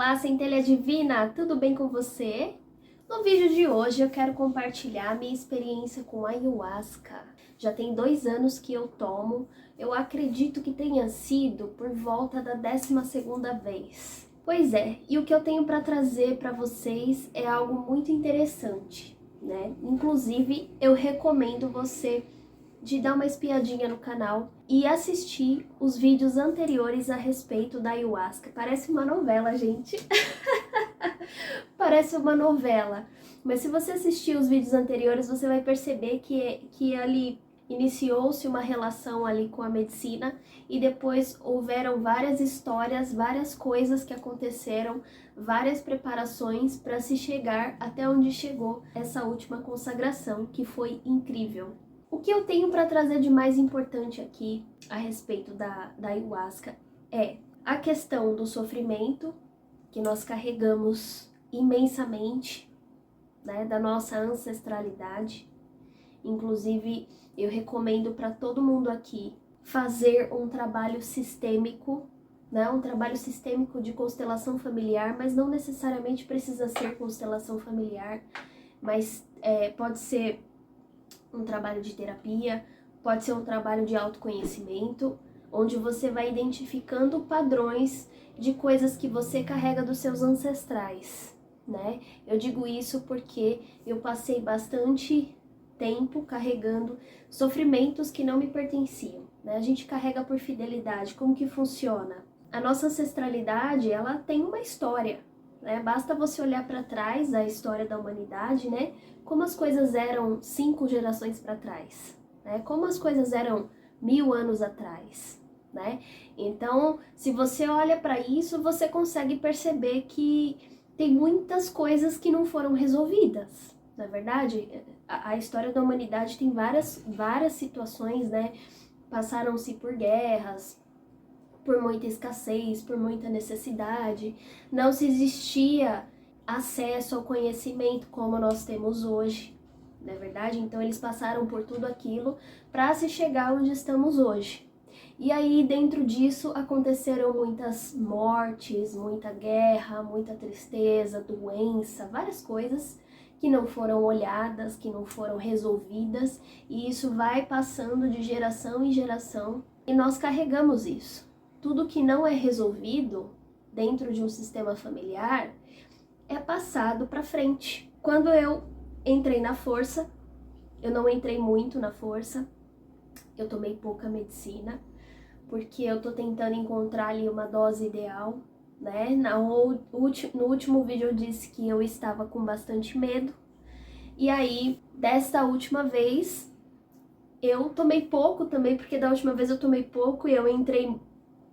Olá, centelha divina, tudo bem com você? No vídeo de hoje eu quero compartilhar minha experiência com ayahuasca. Já tem 2 anos que eu tomo, eu acredito que tenha sido por volta da 12ª vez. Pois é, e o que eu tenho para trazer para vocês é algo muito interessante, né? Inclusive, eu recomendo você de dar uma espiadinha no canal e assistir os vídeos anteriores a respeito da ayahuasca. Parece uma novela, gente. Parece uma novela. Mas se você assistir os vídeos anteriores, você vai perceber que ali iniciou-se uma relação ali com a medicina e depois houveram várias histórias, várias coisas que aconteceram, várias preparações para se chegar até onde chegou essa última consagração, que foi incrível. O que eu tenho para trazer de mais importante aqui a respeito da ayahuasca é a questão do sofrimento que nós carregamos imensamente, né, da nossa ancestralidade. Inclusive, eu recomendo para todo mundo aqui fazer um trabalho sistêmico, né, um trabalho sistêmico de constelação familiar, mas não necessariamente precisa ser constelação familiar, mas pode ser um trabalho de terapia, pode ser um trabalho de autoconhecimento, onde você vai identificando padrões de coisas que você carrega dos seus ancestrais, né? Eu digo isso porque eu passei bastante tempo carregando sofrimentos que não me pertenciam, né? A gente carrega por fidelidade. Como que funciona? A nossa ancestralidade, ela tem uma história, né? Basta você olhar para trás a história da humanidade, né? Como as coisas eram 5 gerações para trás, né? Como as coisas eram 1000 anos atrás, né? Então, se você olha para isso, você consegue perceber que tem muitas coisas que não foram resolvidas. Na verdade, a história da humanidade tem várias situações, né? Passaram-se por guerras, por muita escassez, por muita necessidade, não se existia acesso ao conhecimento como nós temos hoje, não é verdade? Então eles passaram por tudo aquilo para se chegar onde estamos hoje. E aí dentro disso aconteceram muitas mortes, muita guerra, muita tristeza, doença, várias coisas que não foram olhadas, que não foram resolvidas, e isso vai passando de geração em geração e nós carregamos isso. Tudo que não é resolvido dentro de um sistema familiar é passado para frente. Quando eu entrei na força, eu não entrei muito na força, eu tomei pouca medicina, porque eu tô tentando encontrar ali uma dose ideal, né? No último vídeo eu disse que eu estava com bastante medo, e aí, desta última vez, eu tomei pouco também, porque da última vez eu tomei pouco e eu entrei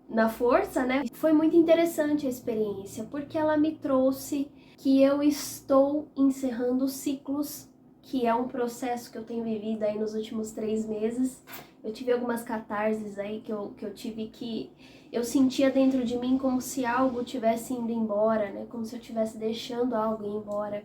na força, né? Foi muito interessante a experiência, porque ela me trouxe que eu estou encerrando ciclos, que é um processo que eu tenho vivido aí nos últimos 3 meses. Eu tive algumas catarses aí que eu tive que... Eu sentia dentro de mim como se algo tivesse indo embora, né? Como se eu estivesse deixando algo ir embora.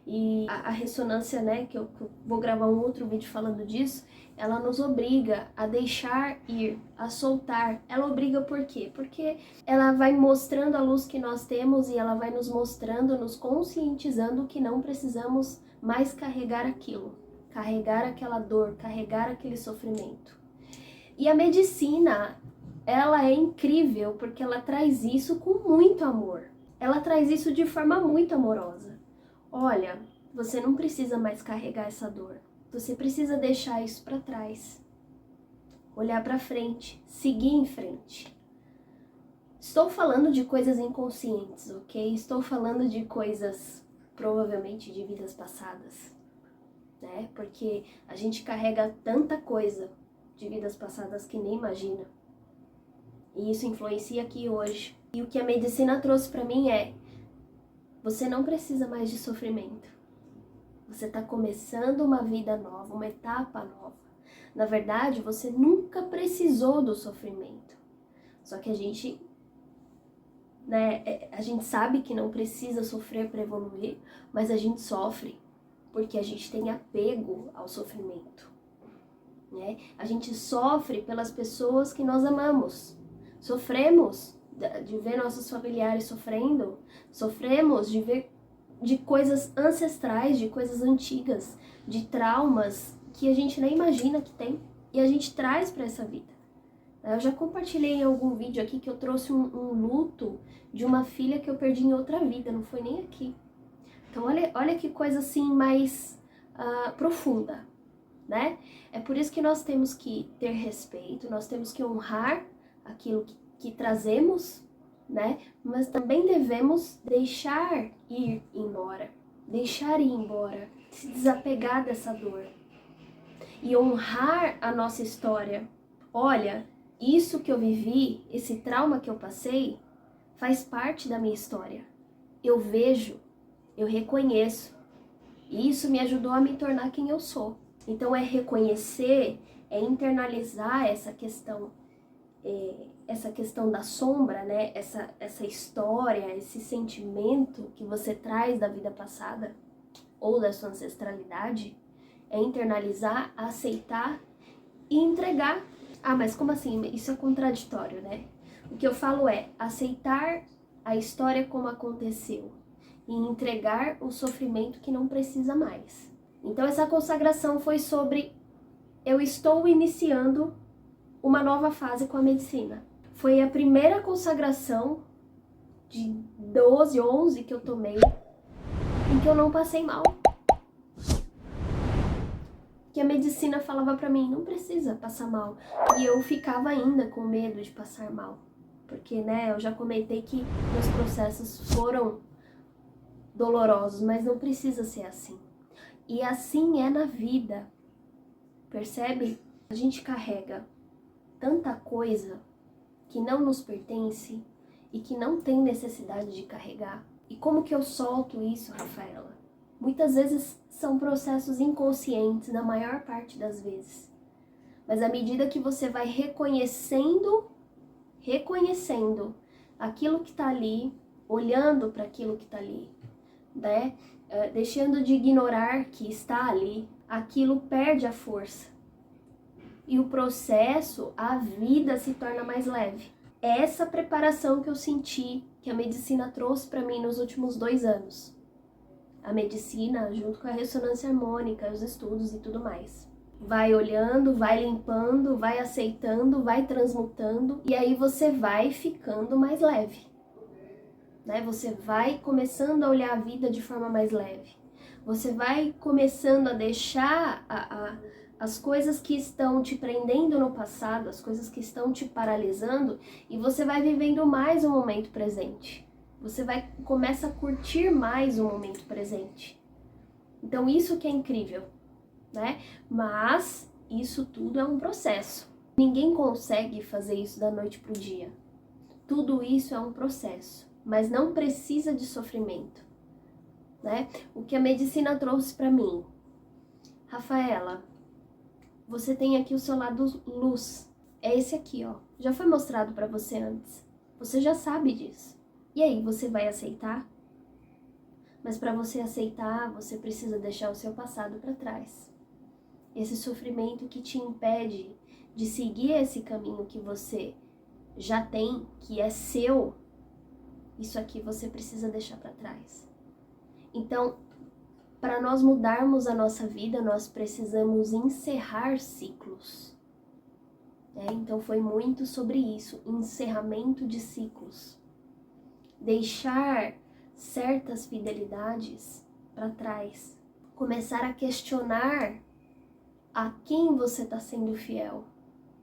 E a ressonância, né, que eu vou gravar um outro vídeo falando disso, ela nos obriga a deixar ir, a soltar. Ela obriga por quê? Porque ela vai mostrando a luz que nós temos e ela vai nos mostrando, nos conscientizando que não precisamos mais carregar aquilo, carregar aquela dor, carregar aquele sofrimento. E a medicina, ela é incrível porque ela traz isso com muito amor. Ela traz isso de forma muito amorosa. Olha, você não precisa mais carregar essa dor. Você precisa deixar isso para trás. Olhar para frente, seguir em frente. Estou falando de coisas inconscientes, ok? Estou falando de coisas provavelmente de vidas passadas, né? Porque a gente carrega tanta coisa de vidas passadas que nem imagina. E isso influencia aqui hoje. E o que a medicina trouxe para mim é: você não precisa mais de sofrimento. Você está começando uma vida nova, uma etapa nova. Na verdade, você nunca precisou do sofrimento. Só que a gente sabe que não precisa sofrer para evoluir, mas a gente sofre porque a gente tem apego ao sofrimento, né? A gente sofre pelas pessoas que nós amamos. Sofremos, de ver nossos familiares sofrendo, sofremos de ver de coisas ancestrais, de coisas antigas, de traumas que a gente nem imagina que tem e a gente traz para essa vida. Eu já compartilhei em algum vídeo aqui que eu trouxe um luto de uma filha que eu perdi em outra vida, não foi nem aqui. Então olha que coisa assim mais profunda, né? É por isso que nós temos que ter respeito, nós temos que honrar aquilo que trazemos, né? Mas também devemos deixar ir embora, se desapegar dessa dor e honrar a nossa história. Olha, isso que eu vivi, esse trauma que eu passei, faz parte da minha história. Eu vejo, eu reconheço, e isso me ajudou a me tornar quem eu sou. Então é reconhecer, é internalizar essa questão da sombra, né? Essa história, esse sentimento que você traz da vida passada ou da sua ancestralidade, é internalizar, aceitar e entregar. Ah, mas como assim? Isso é contraditório, né? O que eu falo é aceitar a história como aconteceu e entregar o sofrimento que não precisa mais. Então essa consagração foi sobre eu estou iniciando uma nova fase com a medicina. Foi a primeira consagração de 12, 11 que eu tomei em que eu não passei mal. Que a medicina falava pra mim, não precisa passar mal. E eu ficava ainda com medo de passar mal. Porque, né, eu já comentei que meus processos foram dolorosos, mas não precisa ser assim. E assim é na vida. Percebe? A gente carrega tanta coisa que não nos pertence e que não tem necessidade de carregar. E como que eu solto isso, Rafaela? Muitas vezes são processos inconscientes, na maior parte das vezes. Mas à medida que você vai reconhecendo aquilo que está ali, olhando para aquilo que está ali, né? Deixando de ignorar que está ali, aquilo perde a força. E o processo, a vida se torna mais leve. É essa preparação que eu senti, que a medicina trouxe para mim nos últimos 2 anos. A medicina, junto com a ressonância harmônica, os estudos e tudo mais. Vai olhando, vai limpando, vai aceitando, vai transmutando, e aí você vai ficando mais leve. Né? Você vai começando a olhar a vida de forma mais leve. Você vai começando a deixar as coisas que estão te prendendo no passado, as coisas que estão te paralisando, e você vai vivendo mais o momento presente. Você começa a curtir mais o momento presente. Então isso que é incrível, né? Mas isso tudo é um processo. Ninguém consegue fazer isso da noite pro dia. Tudo isso é um processo, mas não precisa de sofrimento, né? O que a medicina trouxe para mim. Rafaela, você tem aqui o seu lado luz. É esse aqui, ó. Já foi mostrado para você antes. Você já sabe disso. E aí, você vai aceitar? Mas para você aceitar, você precisa deixar o seu passado para trás. Esse sofrimento que te impede de seguir esse caminho que você já tem, que é seu, isso aqui você precisa deixar para trás. Então, para nós mudarmos a nossa vida, nós precisamos encerrar ciclos. Então foi muito sobre isso, encerramento de ciclos. Deixar certas fidelidades para trás. Começar a questionar a quem você está sendo fiel.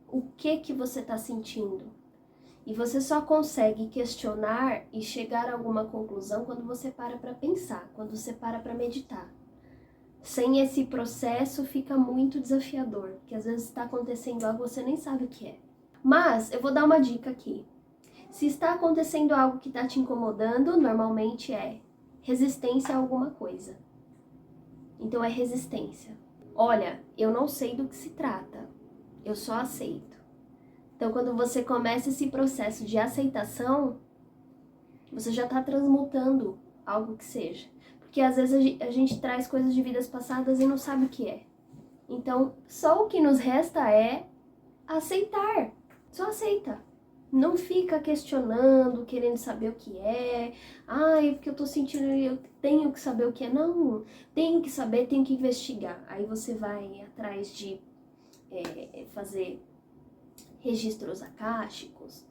O que você está sentindo. E você só consegue questionar e chegar a alguma conclusão quando você para pensar, quando você para meditar. Sem esse processo fica muito desafiador, porque às vezes está acontecendo algo que você nem sabe o que é. Mas eu vou dar uma dica aqui. Se está acontecendo algo que está te incomodando, normalmente é resistência a alguma coisa. Então é resistência. Olha, eu não sei do que se trata, eu só aceito. Então quando você começa esse processo de aceitação, você já está transmutando algo que seja. Porque às vezes a gente traz coisas de vidas passadas e não sabe o que é. Então só o que nos resta é aceitar. Só aceita. Não fica questionando, querendo saber o que é. Ai, porque eu tô sentindo, eu tenho que saber o que é. Não, tenho que saber, tenho que investigar. Aí você vai atrás de fazer registros akáshicos,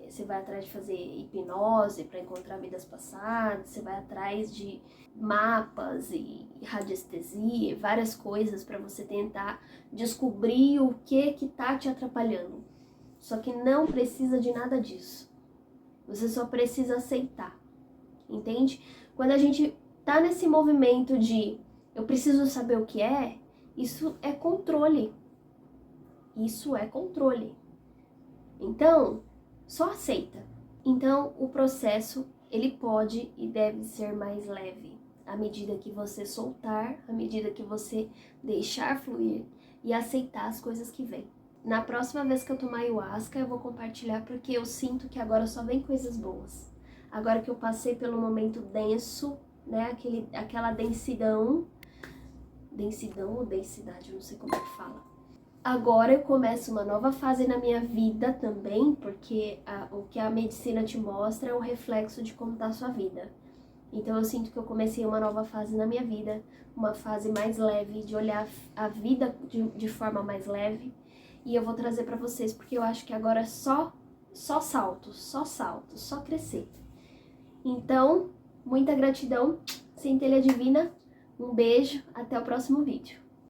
você vai atrás de fazer hipnose para encontrar vidas passadas, você vai atrás de mapas e radiestesia, várias coisas para você tentar descobrir o que tá te atrapalhando. Só que não precisa de nada disso. Você só precisa aceitar, entende? Quando a gente tá nesse movimento de eu preciso saber o que é, isso é controle. Isso é controle. Então, só aceita. Então, o processo, ele pode e deve ser mais leve. À medida que você soltar, à medida que você deixar fluir e aceitar as coisas que vêm. Na próxima vez que eu tomar ayahuasca, eu vou compartilhar porque eu sinto que agora só vem coisas boas. Agora que eu passei pelo momento denso, né, aquela densidão ou densidade, eu não sei como é que fala. Agora eu começo uma nova fase na minha vida também, porque o que a medicina te mostra é o reflexo de como está a sua vida. Então eu sinto que eu comecei uma nova fase na minha vida, uma fase mais leve, de olhar a vida de forma mais leve. E eu vou trazer para vocês, porque eu acho que agora é só saltos, só crescer. Então, muita gratidão, Centelha Divina, um beijo, até o próximo vídeo.